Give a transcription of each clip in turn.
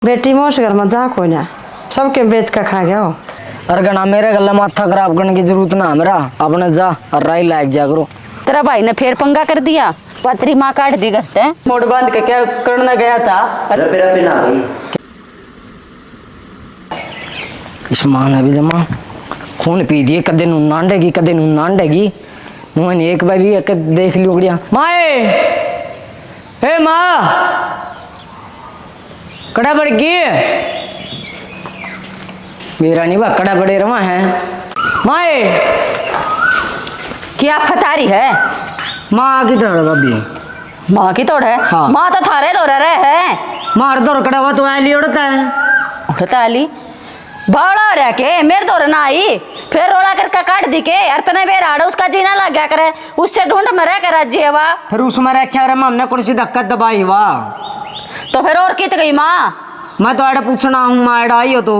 बेटी मोश घर में जा कोई ना सबके बेच का खा गया हो। अरे गना मेरे गला माथा खराब करने की जरूरत ना मेरा अपने जा और राई लायक जा करो। तेरा भाई ने फिर पंगा कर दिया, पतरी माँ काट दी करते हैं। मोड़ बांध के क्या करना गया था? इस माँ ने भी जमा खून पी दिए, कदे नू नांडेगी कदे नू नांडेगी। मुझे एक बार भी एक देख ली उगड़िया माए हे माँ कड़ा बढ़ गई मेरा नहीं बा कड़ा बड़े रवा है माए क्या फतारी है? माँ की तोड़ भाभी माँ की तोड़ है। हाँ। माँ तो थारे तो रहे है मार दो कड़ा हुआ तो आली उड़ता है उठता अली बड़ा रह के मेरे दौर ना आई फिर रोड़ा करके काट दी के अर्थने बेर आड़ उसका जीना लग गया करे उससे ढूंढ मरे कर जीवा फिर उसमें रखा रहा हमने कौन सी धक्का दबाई वाह तो फिर और कित गई माँ? मैं तो आड़ा पूछना हूँ माँ आड़ा आई हो तो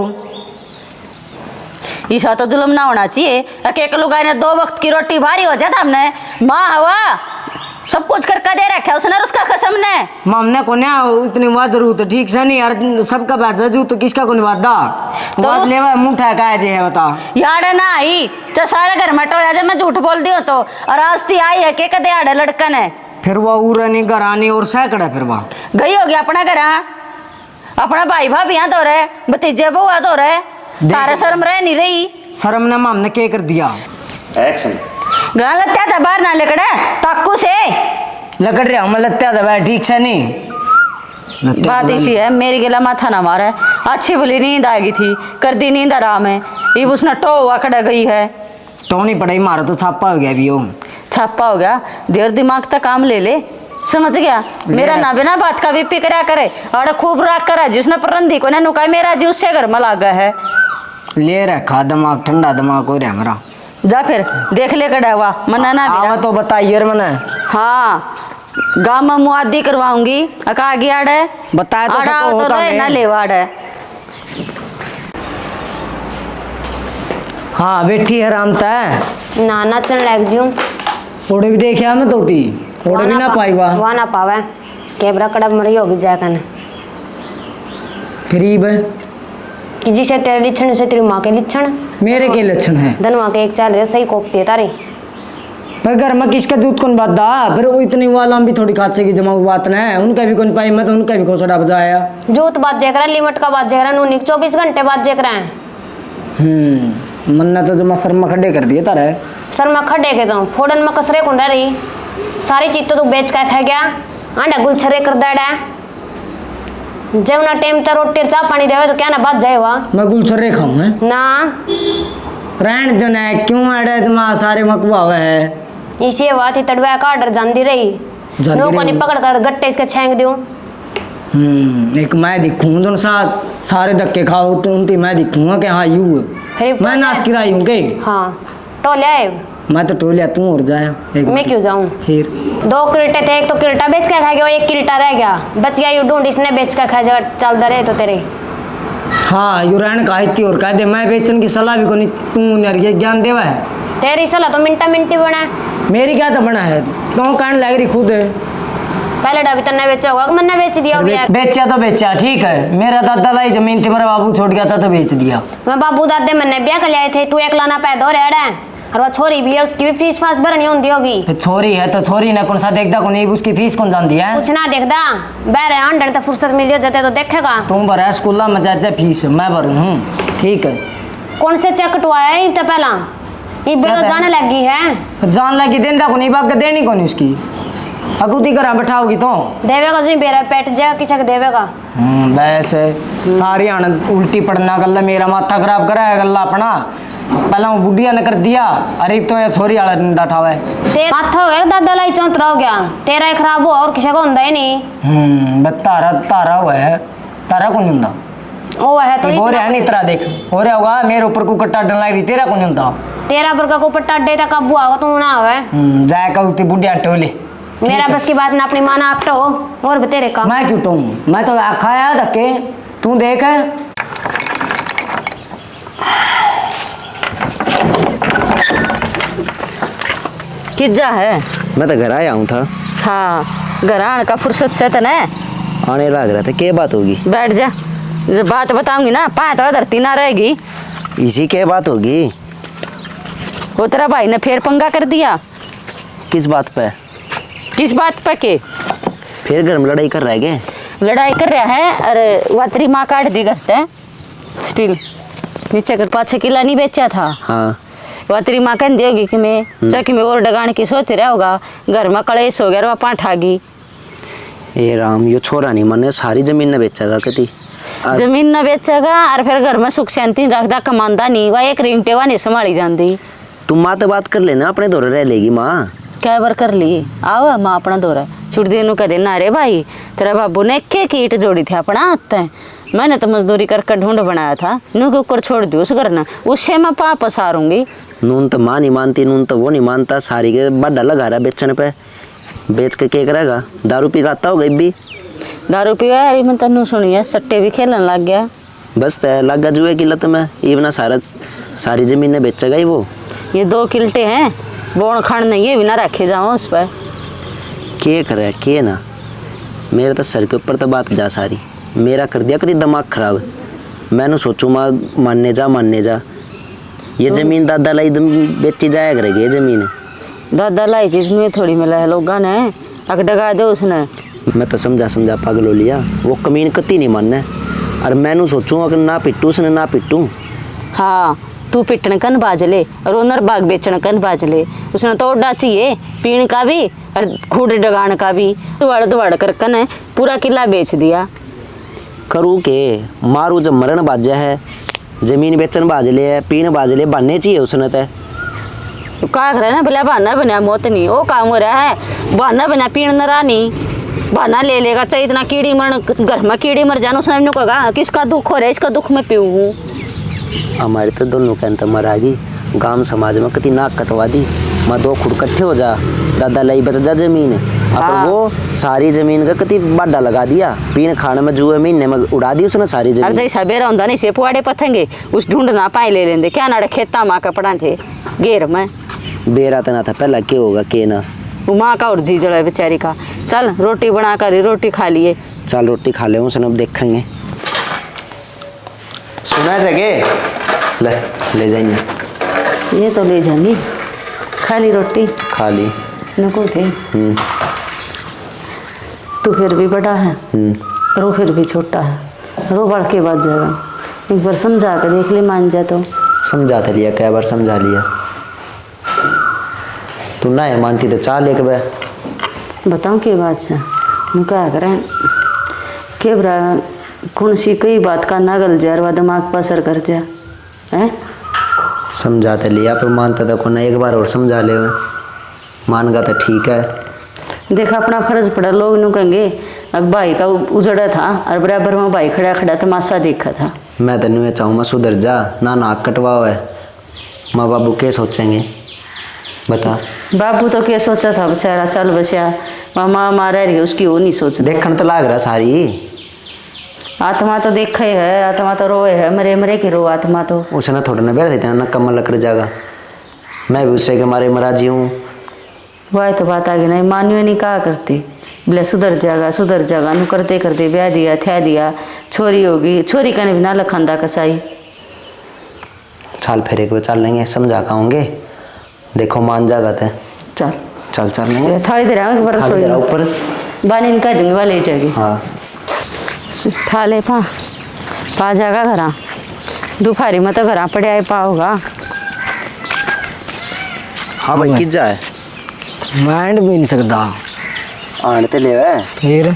ईसा तो जुल्म ना होना चाहिए। एक लुगाई ने 2 वक्त की रोटी भारी हो जाता हमने माँ हवा सब कुछ करके दे रखा उसने उसका कसम ने हमने को ना इतनी बात जरूरत ठीक से नहीं यार सबका बात जू तो किसका को वादा तो बात लेवा मुंह ठहका जे है बता यार ना आई तो सारे घर में टोया जब मैं झूठ बोल दियो तो और आस्ती आई है के कदे आड़े लड़कन है फिर वो उरानी घरानी और सैकड़ा फिर वह गई होगी अपना घर अपना भाई भाभी यहाँ तो रहे भतीजे बुआ तो रहे तारे शर्म रह नहीं रही शर्म ने हमने क्या कर दिया एक्शन गां लगता था बाहर ना लेकड़े ताकू से लकड़ रहा हूँ मैं लगता था भाई ठीक से नहीं बात इसी है मेरी गला माथा ना मारे अच्छी भली नींद आ गई थी कर दी नींद आराम है ये उसने टो हुआ कड़ा गई है तो नहीं पढ़ाई मारा तो छापा हो गया भी वो छापा हो गया देर दिमाग तक काम ले ले समझ गया मेरा ना बिना बात का भी फिक्र करे और खूब राग करा जिसने परंदी को ने नुका मेरा जी उससे घर में लागा है ले रखा दिमाग ठंडा दिमाग हो रहा मेरा जा फिर देख ले कड़ा हुआ मना ना आवा तो बताइए मैंने हाँ गाँव में मुआदी करवाऊंगी अका गया है बताया तो आड़ा सबको तो होता रहे है ना लेवाड़ है। हाँ बैठी है राम तय ना नाचन लाग जूं ओड़े भी देखा मैं तो ती ओड़े भी ना पाई वाह ना पावे केबरा कड़ा मरी होगी जाकन गरीब है कि जिसे तेरे लिछण से तेरी माँ के लिछण मेरे के लक्षण है धनवा के एक चाल रे सही कॉपी है तारी पर घर में किसका दूध कौन बात दा फिर वो इतनी वाला भी थोड़ी खादसे की जमा बात न है उनका भी कौन पाई मैं तो उनका भी खोसड़ा बजाया जूत बात जे करा लिमिट का बात जे करा नूनिक 24 घंटे बात जे करा मन्ना तो जमा शर्मा खड्डे कर दिए तारे शर्मा खड्डे के जाऊं फोड़न में कसरे कुंडा रही सारी चीज तो तू बेच का खा गया आंडा गुलछरे कर दाड़ा जब ना टाइम तो रोटी चाह पानी देवे तो क्या ना बात जाएगा मैं गुलछरे खाऊं है ना रहन दो ना क्यों अड़े जमा सारे मकवा हुआ है इसी बात ही तड़वा का ऑर्डर जानती रही नौको ने पकड़ कर गट्टे इसके छेंक दूं एक मैं दिखूं तो सारे धक्के खाओ तो उनती मैं दिखूंगा कि हाँ यू मैं नाश किराई हूँ के हाँ टोले आए मैं तो टोलिया तू और जाया मैं क्यों जाऊं फिर 2 किल्टे थे एक तो किल्टा बेच के खा गया 1 किल्टा रह गया बच गया यू ढूंढ इसने बेच के खा जगह चलता रहे तो तेरे हाँ यू रहन कहती और कह दे मैं बेचन की सलाह भी को नहीं तू नरिया ज्ञान देवा है तेरी सलाह तो मिनटा मिनटी बना मेरी क्या तो बना है तो कहने लग रही खुद पहले डबी तन्ने बेचा होगा मैंने बेच दिया होगा बेचा तो बेचा ठीक है मेरा दादा लाई जमीन थी मेरा बाबू छोड़ गया था तो बेच दिया मैं बाबू दादे मैंने ब्याह कर लिया थे तू एक लाना पैदा हो रहा है और वो छोरी भी है उसकी भी फीस फास भरनी होती होगी छोरी है तो छोरी ने कौन सा देखता कौन उसकी फीस कौन जानती है कुछ ना देखदा बैर अंडर तो फुर्सत मिल जाते तो देखेगा तुम भरा स्कूल में जा फीस मैं भरू हूँ ठीक है कौन से चेक कटवाया है तो पहला ये बेलो जाने लगी है जान लगी देंदा को नहीं बाप देनी कौन उसकी अगुती करा बैठाओगी तो देवेगा जो बेरा पेट जाएगा किसी को देवेगा वैसे सारी आन उल्टी पड़ना गल्ला मेरा माथा खराब करा है गल्ला अपना पहला वो बुढ़िया ने कर दिया अरे तो ये छोरी वाला डाठा हुआ है तेरा माथा हो गया दादा लाई चौंतरा हो गया तेरा ही खराब हुआ और किसी को होता ही नहीं तारा तारा हुआ है तारा कौन ਹੁੰਦਾ ओ है तो हो रहा है नहीं तरह देख हो रहा होगा मेरे ऊपर को कट्टा डन लग रही तेरा कौन ਹੁੰਦਾ तेरा पर का को पट्टा डे तक काबू आवा तू ना आवे जाए का उती बुढ़िया टोले मेरा बस की बात ना अपनी मां ना आपटो और तेरे का मैं क्यों टों मैं तो आखाया धक्के तू देख किज्जा है मैं तो घर आया हूँ था। हाँ घर आने का फुर्सत से तो न आने लग रहा था, क्या बात होगी? बैठ जा। जब बात बताऊंगी ना पाया धरती ना रहेगी। इसी के बात होगी। वो तेरा भाई ने फिर पंगा कर दिया। किस बात पे? किस बात पे के? फिर घर में लड़ाई कर रहा है क्या? लड़ाई कर रहा है। अरे वह तेरी माँ काट दी करते स्टील नीचे कर 5-6 किला नहीं बेचा था। हाँ। वह तेरी माँ कहती होगी कि मैं चाकी में और डगाने की सोच रहा होगा, घर में कलेश हो गया वह पाठागी। ए राम, यो छोरा नहीं मने सारी जमीन न बेचेगा कति। जमीन न बेचेगा और फिर घर में सुख शांति रखदा कमांदा नहीं। वह एक रिंगटे वा नहीं संभाली जाती। तुम माँ तो बात कर लेना, अपने दौरे रह लेगी माँ। क्या बार कर ली आओ माँ अपना दौरा छुट देनु कह देना। अरे भाई तेरा बाबू ने के कीट जोड़ी थी अपना हाथ है। मैंने तो मजदूरी करके ढूंढ बनाया था, नू के ऊपर छोड़ दी उस घर ना, उससे मैं पाप सारूंगी। नून तो माँ नहीं मानती, नून तो वो नहीं मानता, सारी के बड़ा लगा रहा बेचने पे। बेच के क्या करेगा? दारू पी खाता होगा भी। दारू पिया यार मैं तनु सुनी है, सट्टे भी खेलन लग गया। बस तय लग गया जुए की लत में। इवना सारी जमीन ने बेचेगा ही वो। ये 2 किल्टे हैं, बोन खान नहीं है बिना रखे जाओ उस पर। के करे के ना, मेरे तो सर के ऊपर तो बात जा सारी। मेरा कर दिया कभी दिमाग खराब। मैंने सोचूँ माँ मानने जा। ये जमीन दादा लाई बेची जाया करेगी। ये जमीन दादा लाई चीज में थोड़ी मिला है लोगों ने अग डगा दे उसने। मैं तो समझा पागल हो लिया। वो कमीन कती नहीं मानने। और मैंने सोचूँ अगर ना पिटूँ उसने ना पिटूँ। हाँ तू पिटन कन बाजले और ओनर बाग बेचन कन बाजले। उसने तो ओडा चाहिए पीण का भी और खूड डगान का भी। दुआड़ कर कन पूरा किला बेच दिया। करूँ के मारू जब मरण बाजा है, जमीन बेचन बाजले है, पीण बाजले बनने चाहिए उसने तो का करे ना भला बहाना बना मौत नहीं वो काम हो रहा है। बहाना बना पीण न रानी बहाना ले लेगा चाहे इतना कीड़ी मर घर में कीड़ी मर जाना। उसने इन्हों कहा किसका दुख हो रहा है, इसका दुख मैं पीऊँ। हमारे तो दोनों के अंत मरागी। गांव समाज में कति नाक कटवा दी। मैं 2 खुद कट्ठे हो जा, दादा लाई बच जा जमीन। अब वो सारी जमीन का कति बाडा लगा दिया। पीन खाने में जुए महीने में उड़ा दी उसने सारी जमीन। अरे जैसा बेरा होता नहीं से पुआड़े पथेंगे उस ढूंढ ना पाए ले लेंदे। क्या नाड़े खेता माँ का पड़ा थे घेर में बेरा तो ना था पहला के होगा के ना। वो माँ का और जी जड़ा बेचारी का। चल रोटी बना कर रोटी खा लिए। चल रोटी खा ले उसने, अब देखेंगे। सुना जगह ले जाएंगे। ये तो ले जाएंगी। खा ली रोटी? खा ली। नको थे तू फिर भी बड़ा है, रो फिर भी छोटा है। रो बढ़ के बात जाएगा। एक बार समझा कर देख ले, मान जा तो। समझा तो लिया, कई बार समझा लिया। तू ना है मानती तो चाल एक बार बताऊँ के बात से क्या करें के बरा कौन सी कई बात का नागल जार व दिमाग पर असर कर जा है। समझा तो लिया पर मानता तो को ना, एक बार और समझा ले। मान गा तो ठीक है। देखा अपना फर्ज पड़ा। लोग नु कहेंगे अब भाई का उजड़ा था और बराबर में भाई खड़ा तमाशा देखा था। मैं तो नहीं चाहूँ मैं सुधर जा ना नाक कटवाओ है। माँ बाबू क्या सोचेंगे बता। बाबू तो क्या सोचा था बेचारा, चल बचा मामा मारा रही उसकी वो नहीं सोच। देखने तो लाग रहा सारी। आत्मा तो देखा ही है, आत्मा तो रोए है, मरे की रो आत्मा तो। उसने थोड़ा ना बैठ देते ना कमल लकड़ जाएगा। मैं भी उससे के मारे मराजी हूँ। वह तो बात आगे नहीं मानियो नहीं कहा करती बोले सुधर जाएगा नु करते ब्याह दिया थया दिया छोरी होगी। छोरी का भी ना लखंदा कसाई। चाल फिर एक बार चल लेंगे, समझा खाऊंगे। देखो मान जाएगा तो चल लेंगे। थाली दे रहा हूँ ऊपर बानी इनका देंगे वाले ले जाएगी। हाँ थाले पा जाएगा घर दोपहरी में तो घर पड़े आए पा होगा। हाँ भाई किस जाए माइंड भी नहीं सकता आने ते ले फिर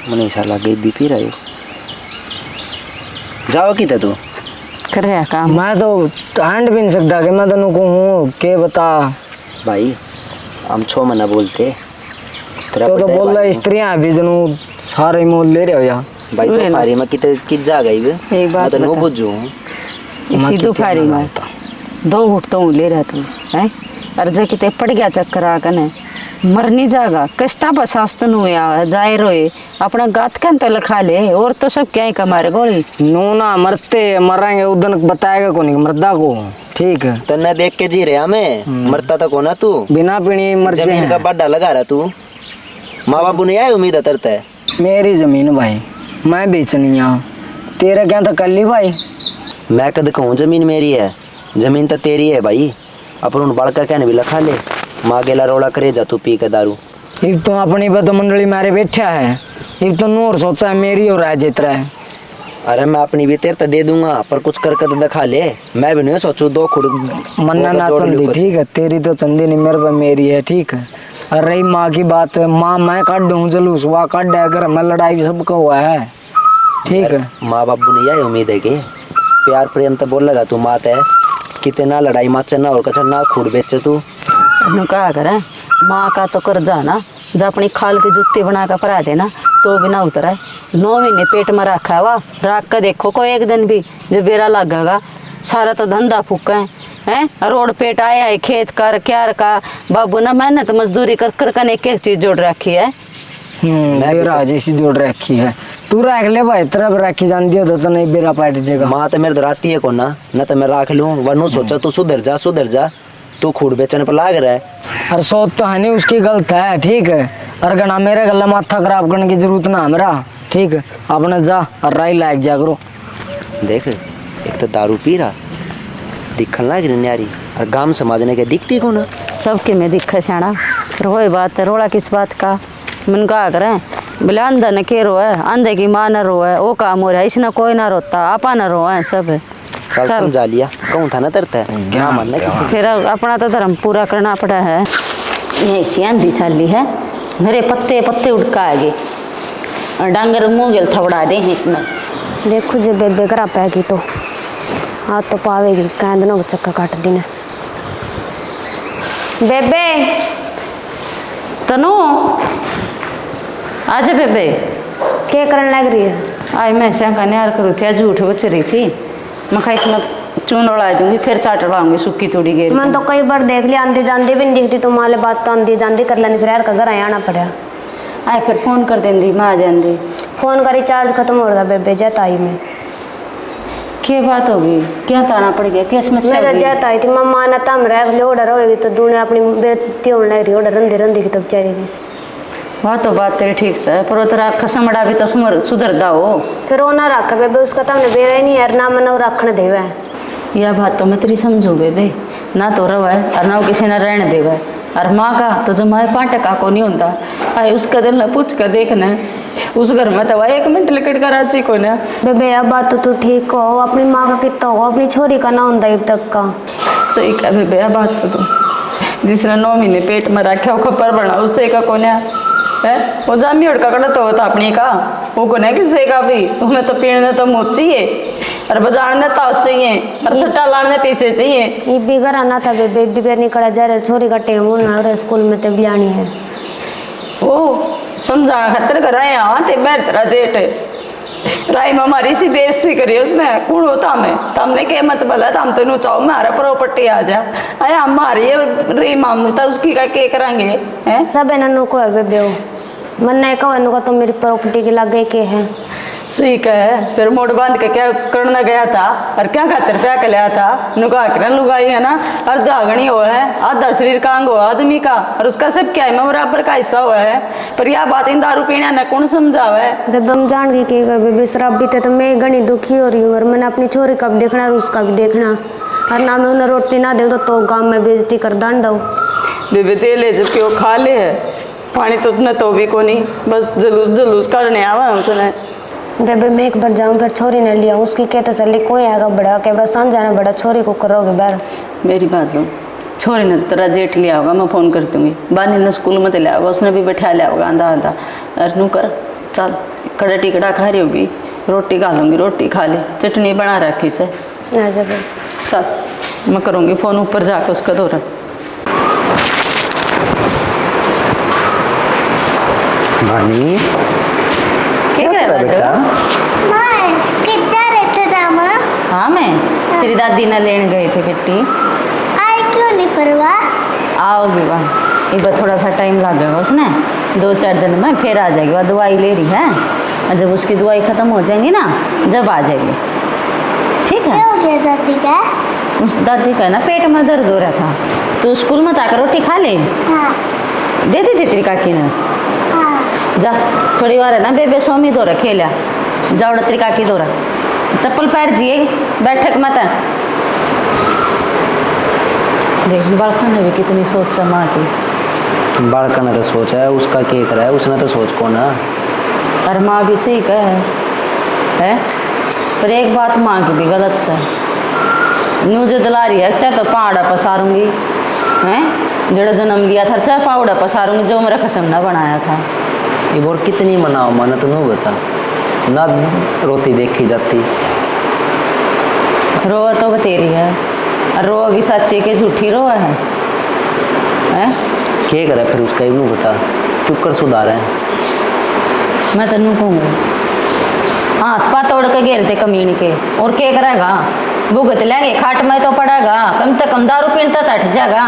मनीषा लगे भी पी रही जाओ की तू कर रहा काम। मैं तो हैंड भी नहीं सकता कि मैं तेनों को हूँ के बता। भाई हम 6 महीना बोलते तो बोल रहा स्त्रियाँ भी जनू सारे मोल ले रहे हो यार। भाई तो फारी में कित जा गई वे एक बात मैं तो वो बुझू इसी दोपहरी में 2 घुट तो ले रहा तू है अर्जा किते पड़ गया चक्कर आकने मर नहीं जाएगा कस्ता बसास्तन हुआ जाए रोए अपना गात कन तो लखा ले और तो सब क्या ही कमारे गोली नो ना मरते मरेंगे उधर बताएगा कौन मर्दा को। ठीक है तन्ने देख के जी रहे हमें मरता तो कोना तू बिना पीनी मर जमीन का बड्डा लगा रहा तू। माँ बाबू ने आए उम्मीद तरता है मेरी जमीन भाई मैं बेचनी है तेरा क्या तो कर ली भाई। मैं कद कहूँ जमीन मेरी है, जमीन तो तेरी है भाई। अपन उन बालका कहने भी लखा ले, माँ गेला रोड़ा करे जा तू पी के दारू। इब तो अपनी बद मंडली मारे बैठा है, इब तो नूर सोचा है मेरी और राज जितना है। अरे मैं अपनी भी तेरे तो दे दूंगा, पर कुछ कर तो दिखा ले। मैं भी नहीं सोचू दो खुद मन्ना ना चंदी ठीक है, तेरी तो चंदी नहीं मेरे पे मेरी है ठीक है। और रही माँ की बात, माँ मैं काट दूँ जलूस वह काट दे, अगर मैं लड़ाई सबका हुआ है ठीक है। माँ बाबू ने यही उम्मीद है कि प्यार प्रेम तो बोल लगा तू मात है, कितना लड़ाई मत ना और कचर ना खुद बेच तू। क्या करे, माँ का तो कर जा ना, जब अपनी खाल की जुत्ती बना कर परा देना तो भी ना उतरा है। 9 महीने पेट में रखा है वाह, रख कर देखो कोई एक दिन भी जो बेरा लगेगा। सारा तो धंधा फूका है, रोड पेट आया है, खेत कर क्या का बाबू ना मेहनत मजदूरी कर कर एक एक चीज जोड़ रखी है। बेरा जैसी जोड़ रखी है, तू रख ले भाई, तरफ रखी जान दियो तो नहीं बेरा पाट जाएगा। माँ तो मेरे राती है को ना तो मैं रख लूँ, वरना सोचा तू सुधर जा, तू खूड बेचने पर लाग रहा है। और सोच तो है नहीं उसकी गलत है ठीक है, और गना मेरे गला माथा खराब करने की जरूरत ना मेरा ठीक है। अपने जा और राय लायक जा करो। देख एक तो दारू पी रहा दिखन लाग न्यारी, और गांव समाजने के दिखती को ना सबके में दिखा शाना, पर वही बात है रोड़ा किस बात का। मन का करें बोले अंधा न के रोए, अंधे की माँ न रोए, वो काम हो रहा है, इसने कोई ना रोता, आपा न रोए सब। चल समझा लिया, कहूँ था ना तरता है क्या मानना किसी। फिर अपना तो धर्म पूरा करना पड़ा है। ऐसी आंधी चली है, मेरे पत्ते पत्ते उड़का आगे और डांगर मुँह गेल थवड़ा दे इसमें। देखो जो बेबे करा पैगी तो हाथ तो पावेगी, कैंदनों को चक्का काट देना। बेबे तनु आजा बेबे, क्या करने लग रही है? आई मैं शंका न्यार करू थी, झूठ बच रही थी, मैं खाई इसमें चून उड़ा दूंगी फिर चाट उड़ाऊंगी सुक्की थोड़ी गेर। मैं तो कई बार देख लिया, आंधी जाती भी नहीं दिखती, तुम्हारे बात तो आंधी जाती कर लेंदी, फिर यार का घर आना पड़ा। आए फिर फोन कर देंदी, मैं आ जाती। फोन का रिचार्ज खत्म हो रहा बेबे, जत आई में क्या बात होगी, क्या ताना पड़ गया, क्या समस्या मैं हो तो जत आई थी, मम्मा ना तम रह ले ऑर्डर होएगी तो दूने अपनी बेटी होने लग रही, ऑर्डर रंधी रंधी की तो बेचारी की। वह तो बात तेरी ठीक से, पर वो तेरा खसमड़ा भी तो सुधरदा हो। फिर वो ना रखा बेबे, उसका तो हमने बेरा ही नहीं है, ना मन रखने देवे। यह बात तो मैं तेरी समझू बेबे, ना तो रवा है और ना किसी ने रहने देवा है। और माँ का तो जमाए पाटे का को नहीं होता, आए उसका दिल ना पूछ कर देखना, उस घर में तो 1 मिनट लिकट कर राजी को ना। बेबे अब बात तो तू ठीक हो, अपनी माँ का कितना हो, अपनी छोरी का ना होता अब तक का। सही कहा बेबे, अब बात तो तू जिसने 9 महीने पेट में रखे हो खपर बना उससे का कोने है, वो जामी उड़का कड़ा तो होता अपनी का, वो कोने किससे का भी, उन्हें तो पीने तो मुँह चाहिए और बजाने ताश चाहिए और सट्टा लाने पीछे चाहिए। ये भी घर आना था बेबे, भी निकला जा रहा, छोरी का टेम होना स्कूल में तो बिलानी है। ओ समझाना खतर कर रहे हैं ते बैर तेरा जेठ राय में हमारी सी बेइज्जती करी उसने, कौन होता हमें तमने के मत भला तम तेन चाहो मारा प्रॉपर्टी आ जा, अरे हमारी री मामता उसकी का के करेंगे हैं सब इन्हों को है बेबे, वो मन नहीं कहो तो मेरी प्रॉपर्टी के लगे के है। सही है, फिर मोड़ बांध के क्या करना गया था और क्या खातिर क्या कर लिया था, नुका कर लुगाई है ना, अर्ध आगणी हो है, आधा शरीर का अंग हो आदमी का, और उसका सब क्या है बराबर का हिस्सा हुआ है। पर यह बात इन दारू पीने न कौन समझावा है। बेबे हम जान के कर बेबे, शराब पीते तो मैं घनी दुखी हो रही हूँ, और मैंने अपनी छोरी का भी देखना और उसका भी देखना, और ना मैं उन्हें रोटी ना दे तो गाँव में बेइज्जती कर दांडा हूँ। बेबे दे ले जब कि वो खा ले है, पानी तो उसने तो भी को नहीं, बस जलूस जलूस करने आवा उसने। बेबे मैं एक बार जाऊँ फिर छोरी ने लिया, उसकी क्या तसल्ली, कोई आएगा बड़ा के बस सांझ जाना बड़ा, छोरी को करोगे बार। मेरी बात सुन, छोरी ने तो तेरा जेठ लिया होगा, मैं फ़ोन कर दूँगी, बानी ने स्कूल में तो लिया होगा, उसने भी बैठा लिया होगा आधा आधा, अरे नू कर चल कड़ा टिकड़ा खा रही होगी, रोटी खा लूँगी, रोटी खा ले, चटनी बना रखी से आ जा बेबे, चल मैं करूँगी फ़ोन ऊपर जाकर उसका दौरा। मानी क्या करे बेटा? कितना रहते था माँ? हाँ मैं तेरी दादी ने लेने गए थे किट्टी। आई क्यों नहीं परवा? आओगी वहाँ, एक बार थोड़ा सा टाइम लगेगा उसने, 2-4 दिन में फिर आ जाएगी, वह दवाई ले रही है, और जब उसकी दवाई ख़त्म हो जाएगी ना जब आ जाएगी, ठीक है? क्या हो गया दादी का? उस दादी का ना पेट में दर्द हो रहा था, तो स्कूल में आकर रोटी खा ले, हाँ दे दी थी तेरी काकी ने, हाँ जा थोड़ी बार है ना बेबे सोमी दो रहा खेला, जाओ तेरी काकी दो रहा। चप्पल पैर जिए बैठक मत है। देख बालका ने भी कितनी सोच है माँ की। बालका ने तो सोचा है, उसका क्या करा है, उसने तो सोच को ना। और माँ भी सही है पर एक बात माँ की भी गलत है। मुझे दिला रही है चाहे तो पहाड़ा पसारूंगी हैं, जड़ा जन्म लिया था चाहे पहाड़ा पसारूंगी, जो मेरा कसम ना बनाया था। ये बोल कितनी मनाओ माना तो नहीं बता ना, रोती देखी जाती। रो तो बतेरी है, रो भी सच्चे के झूठी रो है हैं? क्या करे फिर उसका ही नहीं बता, चुप कर सुधार है। मैं तेनू कहूँगी हाथ पा तोड़ के घेरते कमीने के, और क्या करेगा, भुगत लेंगे, खाट में तो पड़ेगा, कम से कम दारू पीने तो हट जाएगा,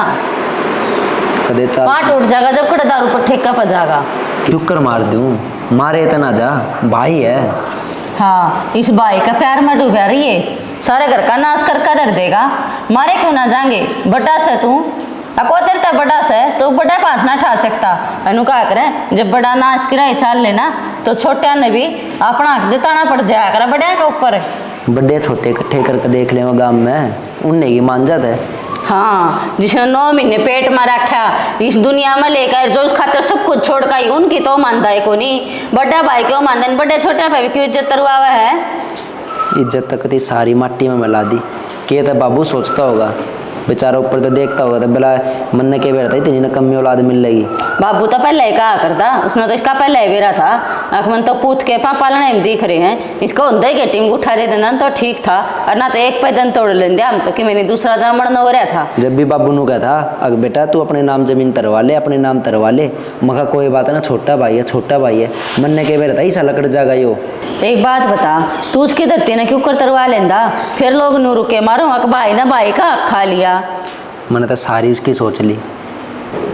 कदे चार पाट उठ जाएगा जब कड़े दारू पर ठेका पड़ जाएगा। क्यों कर मार दूं, मारे इतना जा, भाई है। हाँ इस भाई का प्यार में डूबा रही है, सारे घर का नाश कर कर देगा, मारे क्यों ना जाएंगे। बटा से तू अको तेरता बड़ा से तो बड़ा पाथ ना ठा सकता, अनु का करे जब बड़ा नाश किराए चाल लेना तो छोटा ने भी अपना हक जताना पड़ जाया करे बड़े के ऊपर। बड़े छोटे इकट्ठे करके देख ले गांव में, उनने ही मान जाता है। हाँ जिसने 9 महीने पेट में रखा इस दुनिया में लेकर, जो उस खातर सब कुछ छोड़ गई, उनकी तो मानता है को नहीं, बड़ा भाई क्यों मानता, बड़े छोटे भाई क्यों इज्जत करवावा है। इज्जत तक तो सारी माटी में मिला दी। के तो बाबू सोचता होगा, बेचारा ऊपर तो देखता होगा, तो बोला मन ने क्या बैठता इतनी नकम्मी औलाद मिल लेगी। बाबू तो पहले ही कहा करता, उसने तो इसका पहले ही बेरा था, अखमन तो पूत के पालने में दिख रहे हैं, इसको उन्हें के टीम उठा दे देना तो ठीक था, और ना तो एक पैदन तोड़ लेंगे हम तो कि मैंने दूसरा जामण हो रहा था। जब भी बाबू ने कहा था अग बेटा तू अपने नाम जमीन तरवा ले, अपने नाम तरवा ले, मगर कोई बात है ना, छोटा भाई है, छोटा भाई है, मन ने क्या बैठता ऐसा लकड़ जाएगा यो। एक बात बता, तू उसके दत्ते ने क्यों कर तरवा लेंदा, फिर लोग नू रुके मारो हक भाई ना भाई का हक खा लिया। मैंने तो सारी उसकी सोच ली,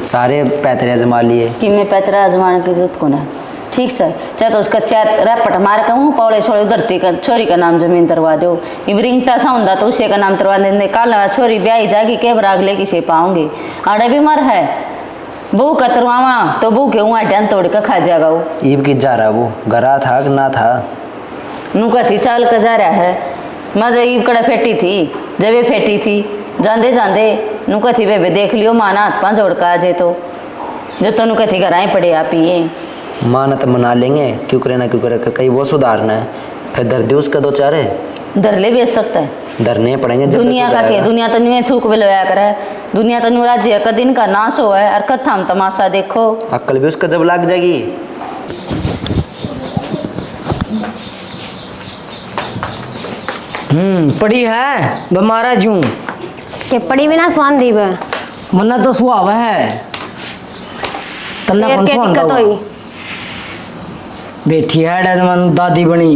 सारे पैतरे आजमा लिए। कि मैं पैतरा आजमाने की जरूरत को ना, ठीक से चाहे तो उसका चार रैपट मार के हूँ पौड़े छोड़े धरती का छोरी का नाम जमीन तरवा दो, इबरिंगटा साउंदा तो उसे का नाम तरवा देने, काला छोरी ब्याही जाएगी के बराग लेके से पाऊंगी, आड़े भी मर है बहू का तरवावा तो बहू के वहाँ डैन तोड़ के खा जाएगा वो। ईब की जा रहा वो घरा था कि ना था, नू कहती चाल का जा रहा है, मैं तो ईब कड़ा फेटी थी, जब ये फेटी थी जांदे जांदे नू कहती बेबे देख लियो माना हाथ पाँव जोड़ का आ जाए तो, जो तो नू कहती घर आए पड़े आप ये माँ न तो मना लेंगे, क्यों करे ना क्यों करे, कहीं वो सुधारना है, फिर दर्द उसका दो चारे डरले बेच सकता है, डरने पड़ेंगे। दुनिया का के दुनिया तो न्यू थूक भी लया करे, दुनिया तो न्यू राज्य का दिन का नाश हो है, और कथा तमाशा देखो, अक्ल भी उसका जब लग जाएगी। पड़ी है बीमारा जूं के पड़ी बिना स्वान दी बे मन्ना तो सुहाव है, तन्ना पेट कौन के सुहांदा दिक्कत हुआ? होई बैठी है डजमन दादी बनी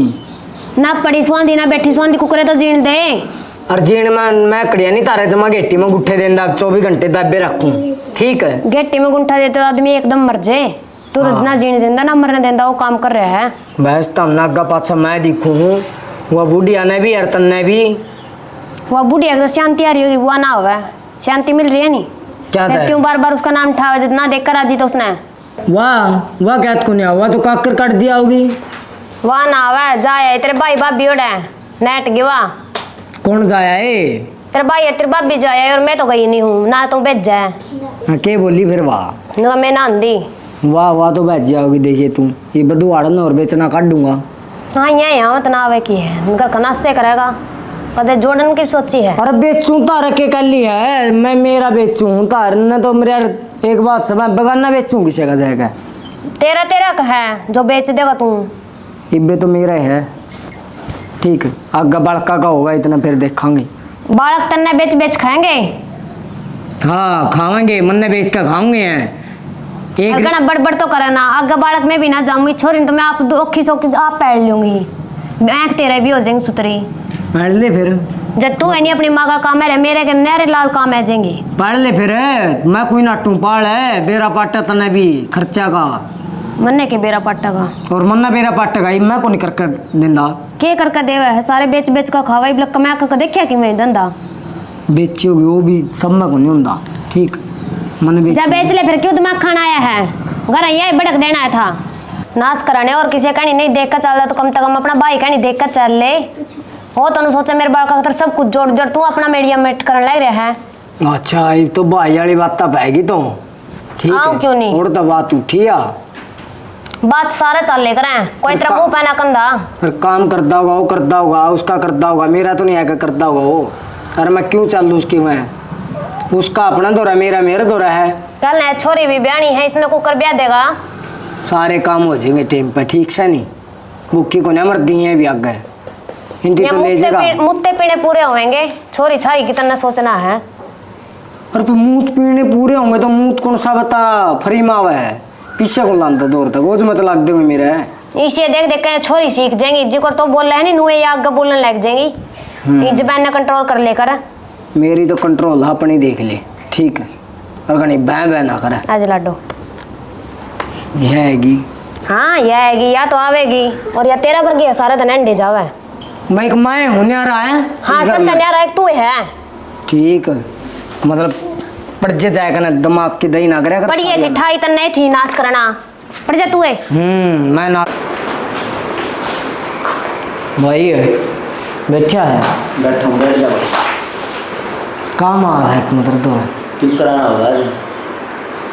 ना, पड़ी स्वान दी ना बैठी स्वान दी, कुकरे तो जीण दे। और जीण मैं कड़िया नहीं तारे तो मैं गेटी में गुट्ठे देंदा 24 घंटे दबे रखूं, ठीक है। गेट्टी में गुंठा देते तो आदमी एकदम मर जाए, तू तो ना जीण देंदा ना मरने देंदा, वो काम कर रहा है। बस तम ना अग्गा पाछा मैं दिखूं हूँ, वह बुढ़िया ने भी और तन्ने भी। वह बुढ़िया तो शांति आ रही होगी, वो ना होगा शांति मिल रही है नहीं, क्या फिर क्यों बार बार उसका नाम उठावे, जितना देखकर राजी तो उसने वाह क्या को नहीं हुआ तो काकर काट दिया होगी। वह ना आवे जाए तेरे भाई भाभी ओढ़े नेट गिवा, कौन जाया है? तेरे भाई है तेरे भाभी जाए, और मैं तो गई नहीं हूँ ना, तुम भेज जाए हाँ के बोली फिर वाह ना, मैं ना दी वाह तो भेज जाओगी, देखिए तुम ये बदुआड़न और बेचना काट दूंगा। हाँ यहाँ मत ना आवे की है, उनका कनास से करेगा, कदे जोड़न की सोची है। अरे बेचूं तार के कर ली है, मैं मेरा बेचूं तार न तो मेरे एक बात से मैं बगाना बेचूं किसी का जाएगा, तेरा तेरा का है जो बेच देगा तू, इब्बे तो मेरा है, ठीक है। आगा बड़का का होगा इतना फिर देखेंगे, बालक तन्ने बेच बेच खाएंगे। हाँ खावेंगे, मन ने बेच कर खाऊंगे हैं एक अगर बड़बड़ तो करे ना, आगे बालक में भी ना जाऊंगी छोरी तो मैं आप दो आप पैर लूंगी, बैंक तेरे भी हो जाएंगे सुतरी, पढ़ ले फिर, जब तू है नहीं अपनी माँ का काम है, मेरे के नहरे लाल काम है जाएंगी। पढ़ ले फिर, मैं कोई नाटू पाल है, बेरा पाटा तने भी खर्चा का मन्ने के बेरा पट्टा का, और मन्ना बेरा पाटा का मैं को नहीं करके देंदा, के करके देवे है, सारे बेच बेच का खावा ब्लक कमा का देखिया कि मैं धंधा बेची होगी वो भी सब में को नहीं होता, ठीक मन बेच जब बेच ले फिर क्यों दिमाग खाना आया है, घर यही भड़क देना है था नाश कराने, और किसी का नहीं देख कर चल रहा तो कम से कम अपना भाई का नहीं देख कर चल ले, हो तो सोचा मेरे बाल का खतर सब कुछ जोड़ जोड़ तू अपना मीडिया मेट करने लग रहा है। अच्छा ये तो भाई वाली बात पैगी तो ठीक आओ है क्यों नहीं? और तो बात उठी आ बात सारे चाल लेकर हैं, कोई तेरा मुंह पहना कंधा। फिर काम करता होगा, वो करता होगा, उसका करता होगा, मेरा तो नहीं आकर करता होगा वो। अरे मैं क्यों चल लूँ उसकी, मैं उसका अपना दौरा, मेरा दौरा है। कल ना छोरी भी ब्यानी है, इसने कुकर ब्याह देगा। सारे काम हो जाएंगे टाइम पर, ठीक से नहीं भूखी को नहीं मरती है भी आगे हिंदी तो ले जाएगा। मुत्ते पीने पूरे होंगे, छोरी छारी कितना सोचना है। और फिर मूत पीने पूरे होंगे तो मूत कौन सा बता फ्री मावा है, पीछे को लाता दौर तक वो जो मत लग दे मेरे। इसे देख देख के छोरी सीख जाएंगी, जिको तो बोल रहे हैं नहीं नुए आगे बोलने लग जाएंगी। ये जबान ना कंट्रोल कर लेकर। मेरी तो कंट्रोल अपनी देख ले, ठीक है, और कहीं बह ना करे। आज लाडो यह आएगी, हाँ यह आएगी या तो आवेगी, और या तेरा वर्गी है सारे दिन अंडे जावे। मैं होने आ रहा है। हाँ सब तैयार है, तू है ठीक है, मतलब पड़ जाएगा ना दिमाग की दही ना करे। पढ़िए चिट्ठाई तो नहीं थी नाश करना, पढ़ जा तू है। मैं ना भाई बैठा है, बैठा हूँ, बैठ जाओ। काम आ रहा है मतलब तो क्यों कराना होगा आज?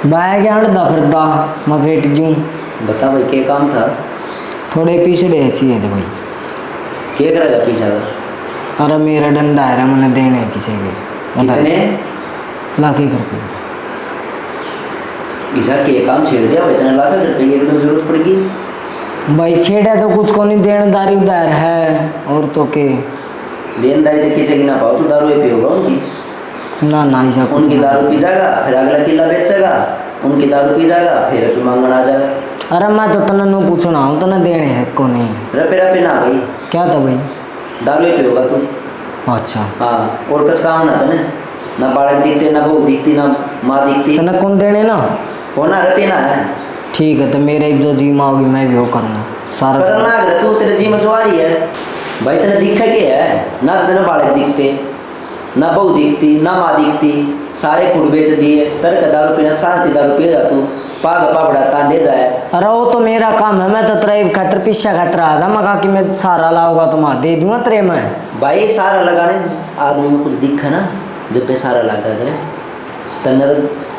बाय क्या अंडा फिरदा मैं बैठ जूं। बता भाई क्या काम था? थोड़े पीछे चाहिए थे भाई। क्या करेगा पीछा का? अरे मेरा डंडा है मैंने देने किसी के कितने लाके करके ईसा के काम छेड़ दिया भाई, इतना लाख रुपए की एकदम जरूरत पड़ेगी भाई। छेड़ा तो कुछ को नहीं, देनदारी उधार है और तो के लेनदारी तो किसी की ना पाओ तो दारू ही पियोगा उनकी। ना ना ऐसा कुछ उनकी नहीं। दारू पी जाएगा, फिर अगला किला बेचेगा, उनकी दारू पी जाएगा, फिर अपनी मांगन आ जाएगा। अरे मैं तो तना नु पूछना हूँ, तना देने है को नहीं। रपे रपे ना भाई, क्या था भाई? दारू ही पियोगा तू। अच्छा हाँ, और कुछ काम ना था ना बालक दिखते, ना बहू दिखती, ना माँ दिखती। तना कौन देने ना? होना रपे ना है। ठीक है, तो मेरे जो जीमा होगी मैं भी वो करूँगा सारा। पर ना अगर तू तेरे जी में जो आ रही है भाई, तेरा दिखा क्या है? ना तेरे बालक दिखते, ना बहू दिखती, ना माँ दिखती, सारे कुड़ बेच दिए, तर का दारू पीना, शांति दारू पी जा तू, पाग पापड़ा तांडे जाए। अरे वो तो मेरा काम है, मैं तो तेरे खातर पीछा खातर आ था, मैं कहा कि मैं सारा लाऊंगा तो मैं दे दूंगा तेरे में। भाई सारा लगाने आदमी में कुछ दिखा ना, जब पे सारा लगा करे तन्ना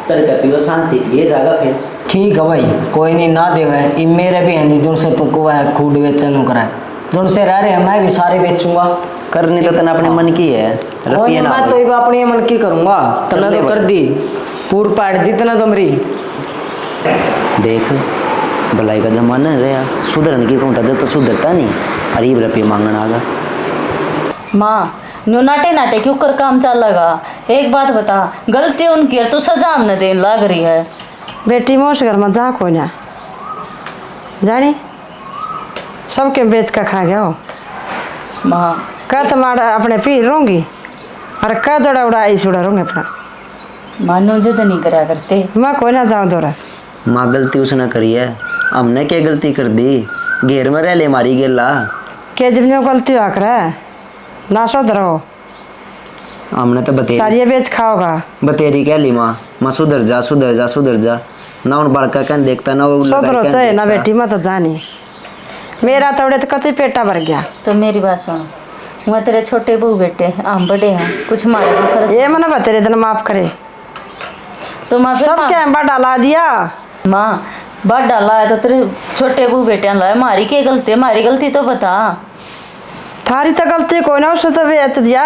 तड़का पीवा शांति पिए जागा फिर। ठीक है भाई, कोई नहीं ना देवे मेरे भी हैं जो से तुमको है खूड बेचन कराए जो से रह रहे हैं, मैं भी सारे बेचूंगा। करनी तो तना अपने मन की है, रपिए ना मैं तो ये अपने मन की करूंगा। तना तो कर दी पूर पाट दी, तना तो मेरी देख भलाई का जमाना है यार, सुधरने की कौन था, जब तो सुधरता नहीं अरीब रुपये मांगन आगा। माँ न्यू नाटे नाटे क्यों कर काम चल लगा? एक बात बता, गलती उनकी है तो सजा हमने देने लग रही है। बेटी मोश घर में जा को ना जानी सबके बेच का खा गया हो। माँ का तुम्हारा अपने पी रहूंगी और का जोड़ा उड़ा आई उड़ा रहूंगे अपना। मानो जिद नहीं करा करते। मैं कोई ना जाऊँ दोरा। माँ गलती उसने करी है, हमने क्या गलती कर दी? घेर में रह ले मारी गेला। क्या जब गलती हुआ करे ना सुधर हो, हमने तो बतेरी सारी बेच खाओगा। बतेरी कह ली माँ, माँ सुधर जा सुधर जा सुधर जा, ना उन बड़का कहन देखता ना वो सुधरो चाहे ना बेटी मैं तो जानी, मेरा तोड़े तो कति पेटा भर गया। तो मेरी बात सुन, वहाँ तेरे छोटे बहू बेटे हम बड़े हैं, कुछ हमारे भी फर्ज। ये मना बतेरे इतना माफ करे तो माँ सब क्या अंबा डाला दिया। माँ बात डाला है तो तेरे छोटे बहू बेटे लाए, हमारी क्या गलती है? हमारी गलती तो बता। थारी तो गलती कोई ना, उसने तो बेच दिया।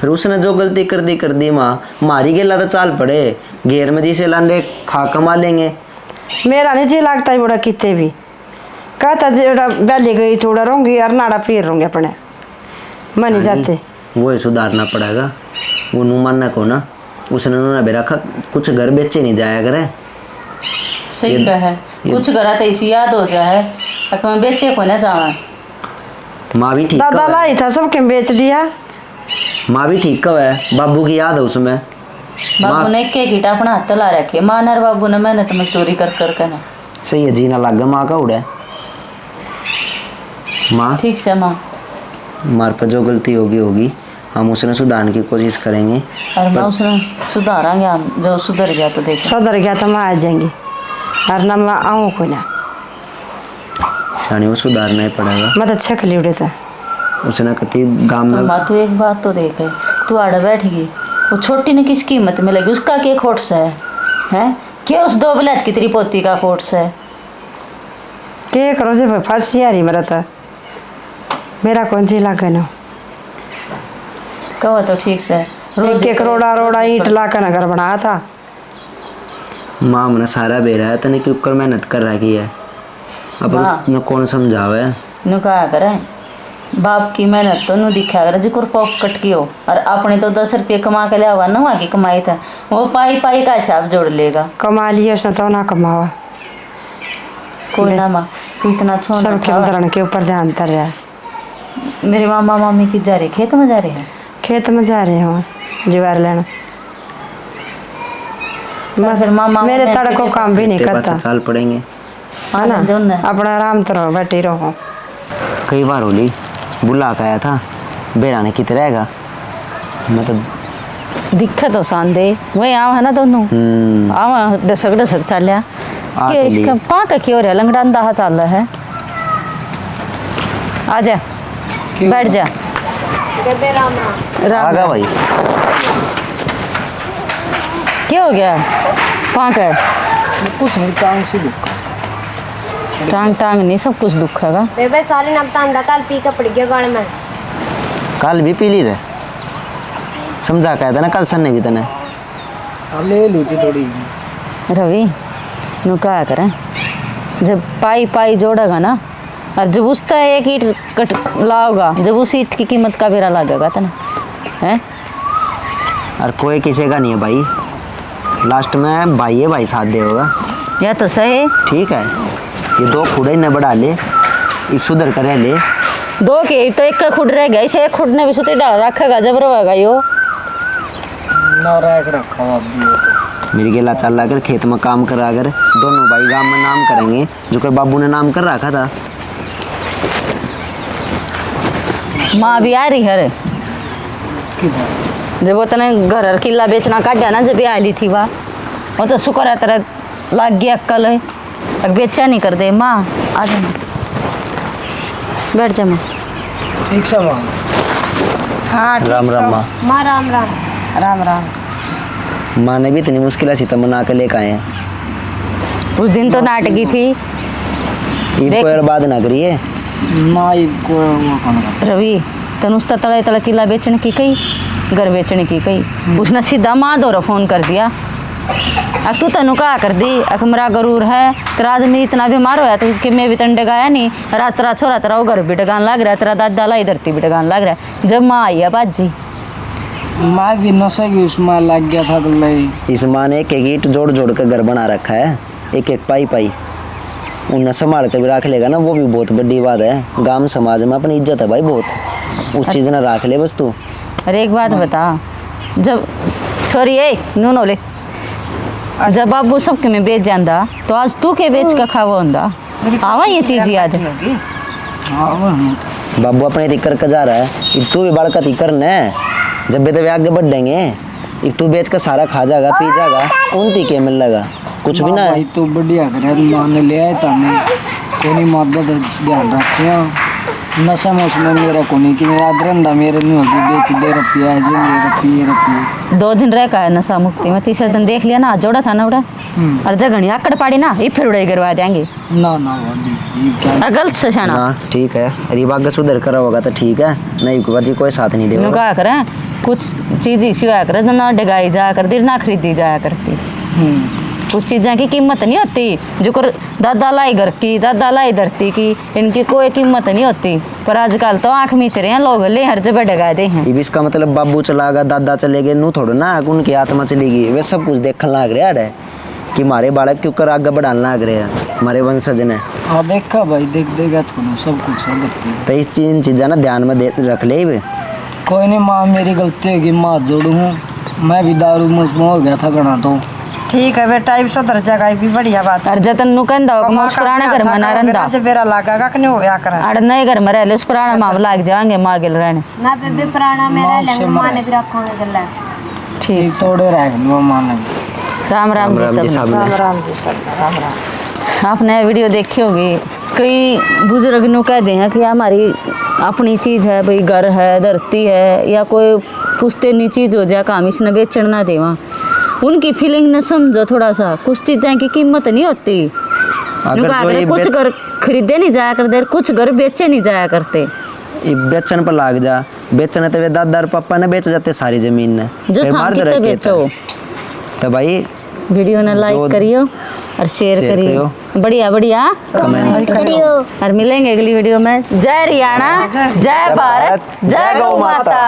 फिर उसने जो गलती कर दी माँ, मारी गेला तो चाल पड़े, घेर में जिसे लांडे खा कमा लेंगे। मेरा नहीं जी लगता है बड़ा कितने भी कहता जोड़ा बैली गई थोड़ा रहूंगी और नाड़ा पीर रहूंगी अपने मैं नहीं जाते। वो ही सुधारना पड़ेगा, वो नू मानना को ना, उसने ना भी रखा कुछ घर बेचे नहीं जाया करे। सही कहे, कुछ करा तो इसी याद हो जाए मैं बेचे को ना जावा। माँ भी ठीक दादा लाई था सबके बेच दिया। माँ भी ठीक कब है, बाबू की याद है उसमें। बाबू ने के गिटा अपना हाथ ला रखे, माँ नर बाबू ने मेहनत मजदूरी कर कर ना। सही है, जीना लग गया माँ का उड़ा। माँ ठीक से माँ, हमारे पर जो गलती होगी हम उसने सुधारने की कोशिश करेंगे। और माँ उसने सुधारांगे हम, जो सुधर गया तो देख। सुधर गया तो मैं आ जाएंगी और ना मैं आऊँ कोई ना, शानी वो सुधारना ही पड़ेगा। मैं तो छक ली उड़े था उसने कति गांव तो में माँ तू एक बात तो देख तू आड़ा बैठ गई वो छोटी ने किस कीमत में लगी उसका क्या खोट सा है क्या उस दो बलैत की तेरी पोती का खोट सा है के करो से फर्स्ट यारी मेरा था मेरा कौन सी लागे ना कहो तो ठीक से एक एक रोड़ा ईंट लाकर घर बनाया था। माँ ने सारा बेरा है तने क्यों कर मेहनत कर रखी है अब हाँ। उसने कौन समझावे। नु कहा करे बाप की मेहनत तो नु दिखा करे जिकुर पॉकेट की हो और अपने तो 10 रुपये कमा के लिया होगा ना वहाँ की कमाई था वो पाई पाई का हिसाब जोड़ लेगा। कमा लिया उसने तो ना कमावा कोई ना माँ तू इतना छोड़ सबके उदाहरण के ऊपर ध्यान कर रहा है। मेरे मामा मामी की जा रहे खेत में जा रहे हैं खेत में जा रहे हो ज्वार लेना फिर मामा मेरे तड़को काम भी नहीं करता चाल पड़ेंगे है ना जो ना अपना आराम तो रहो बैठी रहो। कई बार होली बुला के आया था बेरा ने कित रहेगा मतलब दिक्कत हो सांदे वही आव है ना दोनों आव दशक चलिया आ कि तो लिए। इसका पाटा की हो रहा लंगड़ा अंधा चल रहा है आ जा बैठ जा राम आगा भाई क्या हो गया पाँक है कुछ नहीं टांग से दुख टांग टांग नहीं सब कुछ दुख है बेबे साली नब तांदा कल पी के पड़ गया गाड़ में कल भी पी ली रे समझा के आया था ना कल सन ने भी तने ले ली थी थोड़ी रवि नु क्या करें जब पाई पाई जोड़ेगा ना और जब उसका एक ईट कट लाओगा जब उस ईट की कीमत का बेरा लगेगा तो ना है और कोई किसी का नहीं है भाई लास्ट में भाई है भाई साथ दे होगा या तो सही ठीक है ये दो खुड़े न बढ़ा ले ये सुधर कर ले दो के तो एक का खुड रह गया इसे एक खुड ने भी सुते डाल रखेगा जब रहेगा यो ना रख रखा हुआ अभी वो तो। मेरी गेला चल कर खेत में काम करा कर दोनों भाई गांव में नाम करेंगे जो कर बाबू ने नाम कर रखा था। माँ भी आ रही है रे किधर जब वो तने घर किला बेचना काटा ना जब आली थी वह वो तो शुक्र है तेरा लग गया कल अब बेचा नहीं कर दे माँ आ जा माँ बैठ जा माँ ठीक से माँ हाँ ठीक राम राम माँ माँ राम राम राम राम। माँ ने भी इतनी मुश्किल से मना कर लेकर आए हैं उस दिन तो नाटकी थी ये देख। कोई बात ना करिए ना ये कोई वो कौन का रवि तन उसका तड़े तड़ा किला बेचने की कही घर बेचने की कही उसने सीधा माँ दौरा फोन कर दिया अब तू तनु का कर दी अक मेरा गरूर है तेरा आदमी इतना बीमार होया तो कि मैं भी तंडे गाया नहीं रात तेरा छोरा तेरा वो घर भी डगान लग रहा है तेरा दादा लाई धरती भी डगान लग रहा है जब माँ आई है बाजी मैं भी नशे की उसमें लग गया था गले इस माँ ने एक एक ईंट जोड़ जोड़ कर घर बना रखा है एक एक पाई पाई उन्हें संभाल कर भी रख लेगा ना वो भी बहुत बड़ी बात है गांव समाज में अपनी इज्जत है भाई बहुत उस चीज़ ने रख ले बस तू। अरे एक बात बता जब छोरी ए नूनो ले जब बाबू सबके में बेच जाता तो आज तू के बेच का खावा होंदा आवा ये चीज याद हाँ वो नहीं बाबू अपने तिकर का जा रहा है अब तू भी बड़का तिकर ने जब भी तो वे आगे बढ़ेंगे अब तू बेच कर सारा खा जाएगा पी जाएगा उन ती के मिल लगा कुछ भी ना भाई तो बढ़िया करे माँ ने ले आया था मैं कोई मदद ध्यान रखे नशा में उसमें मेरा को नहीं कि मैं याद रहा मेरे नहीं होगी बेच दे रुपया है जी रुपये 2 दिन रह का है नशा मुक्ति में तीसरे दिन देख लिया ना जोड़ा था ना उड़ा और जगह आकड़ पाड़ी ना ये फिर उड़ाई करवा देंगे ना ना वो ये क्या और गलत से छाना हाँ ठीक है अरे बाग सुधर करा होगा तो ठीक है नहीं बाजी कोई साथ नहीं देगा क्या करें कुछ चीज इसी होया करे तो ना डगाई जाया करती ना खरीदी जाया करती कुछ चीज़ें की कीमत नहीं होती जो कर दादा लाई घर की दादा लाई धरती की इनकी कोई कीमत नहीं होती पर आजकल तो आँख मीच रहे हैं लोग ले हर जगह डगा दे हैं ये भी इसका मतलब बाबू चलागा दादा चले गए नू थोड़ा ना उनकी आत्मा चलेगी वे सब कुछ देखने लग रहा है कि हमारे बालक क्यों कर आगे बढ़ाने लग रहे हैं हमारे वंशज ने। हाँ देखा भाई देख देगा थोड़ा सब कुछ है देखते तो इस चीज़ ना ध्यान में रख ले बे। कोई नहीं माँ मेरी गलती होगी माँ जोड़ू हूँ मैं भी दारू मुझमें हो गया था गणा तो ठीक है बेटा ये सुधर जाएगा ये भी बढ़िया बात है। और जतन नु कहंदा हो कि उस पुराने घर में ना रहंदा जब बेरा लागेगा कि नहीं होया करे अड़ नए घर में रह ले उस पुराने मामला लग जाएंगे माँ गिल रहने ना बेबे पुराना में रह लेंगे माँ ने भी रखोगे गल्ला ठीक तोड़े रह गए वो माँ ने राम राम जी सब साहब राम राम जी सब राम राम। आपने वीडियो देखी होगी कई बुजुर्ग नु कहते हैं कि हमारी अपनी चीज है भाई, घर है, धरती है, या कोई पुश्ते नी चीज हो जाए काम इसने बेचण ना देवा। उनकी फीलिंग न समझो थोड़ा सा, कुछ चीजें की कीमत नहीं होती। कुछ घर खरीदे नहीं जाया करते, कुछ घर बेचे नहीं जाया करते। बेचन पर लाग जा, बेचने तो वे दादा और पापा ने बेच जाते सारी जमीन ने, जो फिर मार दे बेचो। तो भाई वीडियो ने लाइक करियो और शेयर करियो, बढ़िया बढ़िया कमेंट करियो। और मिलेंगे अगली वीडियो में। जय हरियाणा, जय भारत, जय गौ माता।